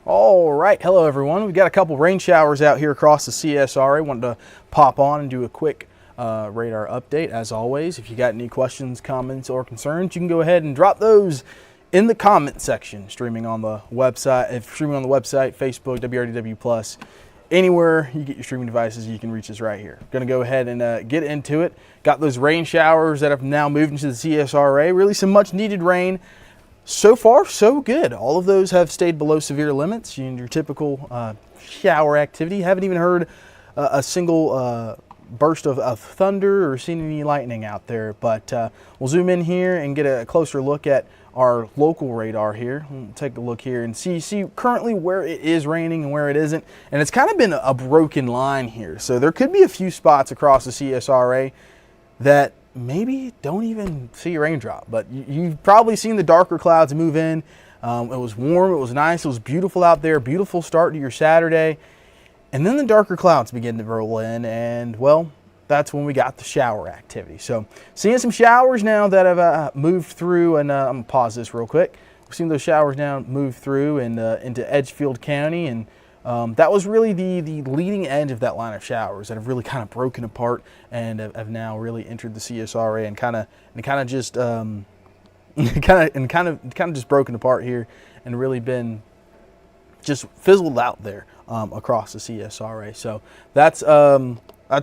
All right, hello everyone. We've got a couple rain showers out here across the CSRA. Wanted to pop on and do a quick radar update. As always, if you got any questions, comments, or concerns, you can go ahead and drop those in the comment section. Streaming on the website, Facebook, WRDW Plus, anywhere you get your streaming devices, you can reach us right here. Going to go ahead and get into it. Got those rain showers that have now moved into the CSRA. Really some much needed rain. So far, so good. All of those have stayed below severe limits. Your typical shower activity. Haven't even heard a single burst of thunder or seen any lightning out there. But we'll zoom in here and get a closer look at our local radar here. We'll take a look here and see currently where it is raining and where it isn't. And it's kind of been a broken line here. So there could be a few spots across the CSRA that maybe don't even see a raindrop, but you've probably seen the darker clouds move in. It was warm, it was nice, it was beautiful out there, beautiful start to your Saturday, and then the darker clouds begin to roll in, and well, that's when we got the shower activity. So seeing some showers now that have moved through, and I'm gonna pause this real quick. We've seen those showers now move through and into Edgefield County, and that was really the leading edge of that line of showers that have really kind of broken apart and have now really entered the CSRA and kind of just just broken apart here and really been just fizzled out there across the CSRA. So that's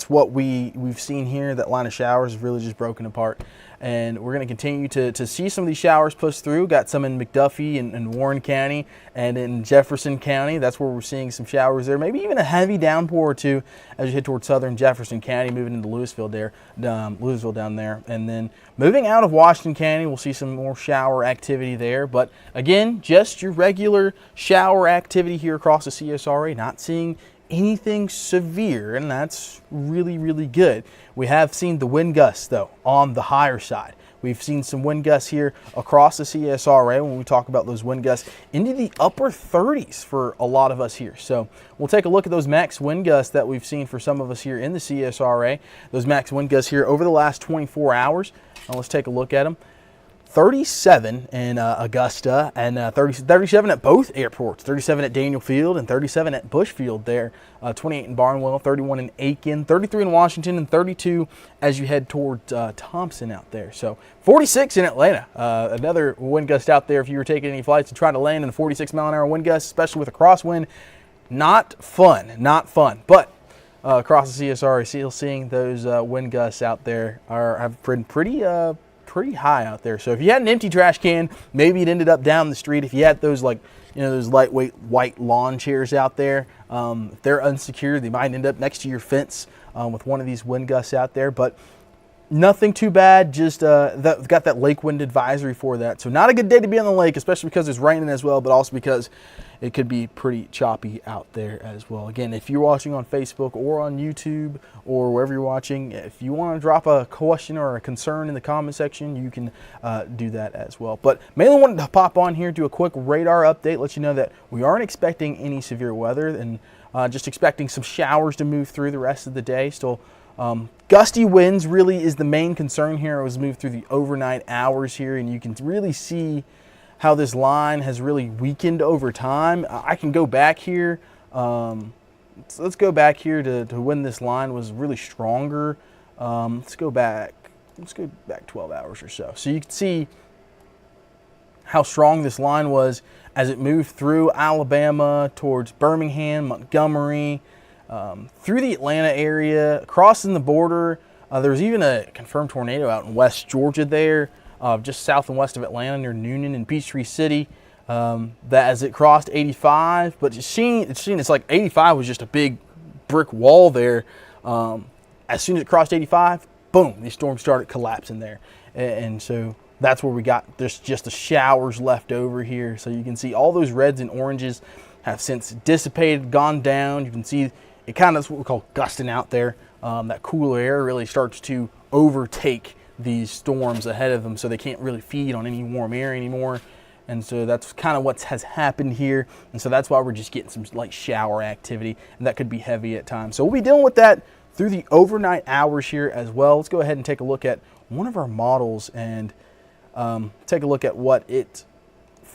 what we've seen here. That line of showers is really just broken apart. And we're going to continue to see some of these showers push through. Got some in McDuffie and Warren County and in Jefferson County. That's where we're seeing some showers there. Maybe even a heavy downpour or two as you head towards southern Jefferson County, moving into Louisville down there. And then moving out of Washington County, we'll see some more shower activity there. But again, just your regular shower activity here across the CSRA, not seeing anything severe, and that's really, really good. We have seen the wind gusts, though, on the higher side. We've seen some wind gusts here across the CSRA when we talk about those wind gusts into the upper 30s for a lot of us here. So we'll take a look at those max wind gusts that we've seen for some of us here in the CSRA. Those max wind gusts here over the last 24 hours. Now let's take a look at them. 37 in Augusta and 37 at both airports, 37 at Daniel Field and 37 at Bush Field there, 28 in Barnwell, 31 in Aiken, 33 in Washington, and 32 as you head toward Thompson out there. So 46 in Atlanta, another wind gust out there if you were taking any flights and trying to land in a 46-mile-an-hour wind gust, especially with a crosswind. Not fun, but across the CSRA, still seeing those wind gusts out there have been pretty high out there. So if you had an empty trash can, maybe it ended up down the street. If you had those those lightweight white lawn chairs out there, if they're unsecured, they might end up next to your fence with one of these wind gusts out there. But nothing too bad. Just got that lake wind advisory for that. So not a good day to be on the lake, especially because it's raining as well, but also because it could be pretty choppy out there as well. Again, if you're watching on Facebook or on YouTube or wherever you're watching, if you want to drop a question or a concern in the comment section, you can do that as well. But mainly wanted to pop on here, do a quick radar update, let you know that we aren't expecting any severe weather and just expecting some showers to move through the rest of the day. Still gusty winds really is the main concern here. It was moved through the overnight hours here, and you can really see how this line has really weakened over time. I can go back here. Let's go back here to when this line was really stronger. Let's go back 12 hours or so. So you can see how strong this line was as it moved through Alabama towards Birmingham, Montgomery, through the Atlanta area, crossing the border. There was even a confirmed tornado out in West Georgia there, just south and west of Atlanta near Noonan and Peachtree City, that as it crossed 85, but it's like 85 was just a big brick wall there. As soon as it crossed 85, boom, these storms started collapsing there. And so that's where we got just the showers left over here. So you can see all those reds and oranges have since dissipated, gone down. You can see it kind of is what we call gusting out there. That cooler air really starts to overtake these storms ahead of them, so they can't really feed on any warm air anymore. And so that's kind of what has happened here. And so that's why we're just getting some light shower activity, and that could be heavy at times. So we'll be dealing with that through the overnight hours here as well. Let's go ahead and take a look at one of our models and take a look at what it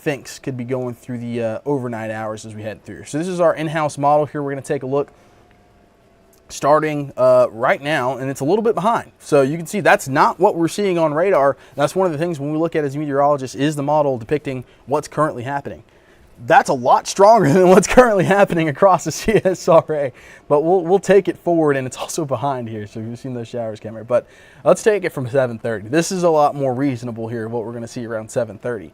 thinks could be going through the overnight hours as we head through. So this is our in-house model here. We're going to take a look starting right now, and it's a little bit behind. So you can see that's not what we're seeing on radar. That's one of the things when we look at as meteorologists is the model depicting what's currently happening. That's a lot stronger than what's currently happening across the CSRA, but we'll take it forward, and it's also behind here, so you've seen those showers, camera. But let's take it from 7:30. This is a lot more reasonable here, what we're going to see around 7:30.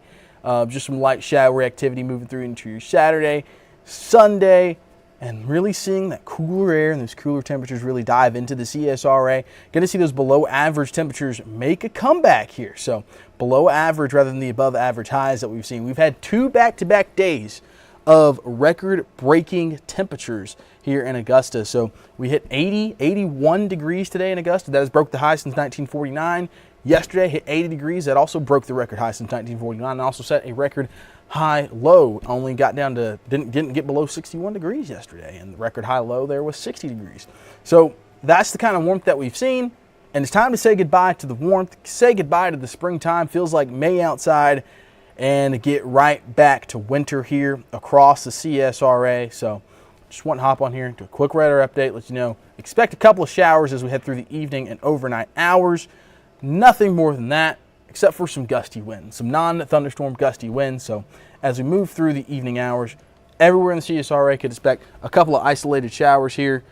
Just some light shower activity moving through into your Saturday, Sunday, and really seeing that cooler air and those cooler temperatures really dive into the CSRA. Going to see those below average temperatures make a comeback here. So below average rather than the above average highs that we've seen. We've had 2 back-to-back days of record-breaking temperatures here in Augusta. So we hit 81 degrees today in Augusta. That has broke the high since 1949. Yesterday hit 80 degrees. That also broke the record high since 1949 and also set a record high low. Only got down to, didn't get below 61 degrees yesterday, and the record high low there was 60 degrees. So that's the kind of warmth that we've seen, and it's time to say goodbye to the warmth, say goodbye to the springtime. Feels like May outside, and get right back to winter here across the CSRA. So just want to hop on here, do a quick weather update, let you know, expect a couple of showers as we head through the evening and overnight hours. Nothing more than that, except for some gusty winds, some non-thunderstorm gusty winds. So as we move through the evening hours, everywhere in the CSRA could expect a couple of isolated showers here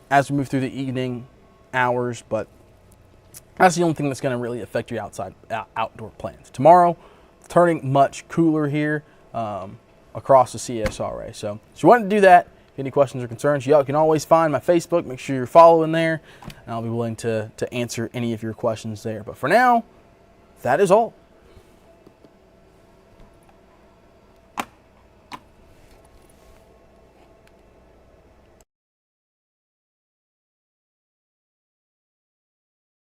as we move through the evening hours, but that's the only thing that's going to really affect your outdoor plans. Tomorrow, turning much cooler here across the CSRA. So if you want to do that, any questions or concerns, you can always find my Facebook. Make sure you're following there, and I'll be willing to answer any of your questions there. But for now, that is all.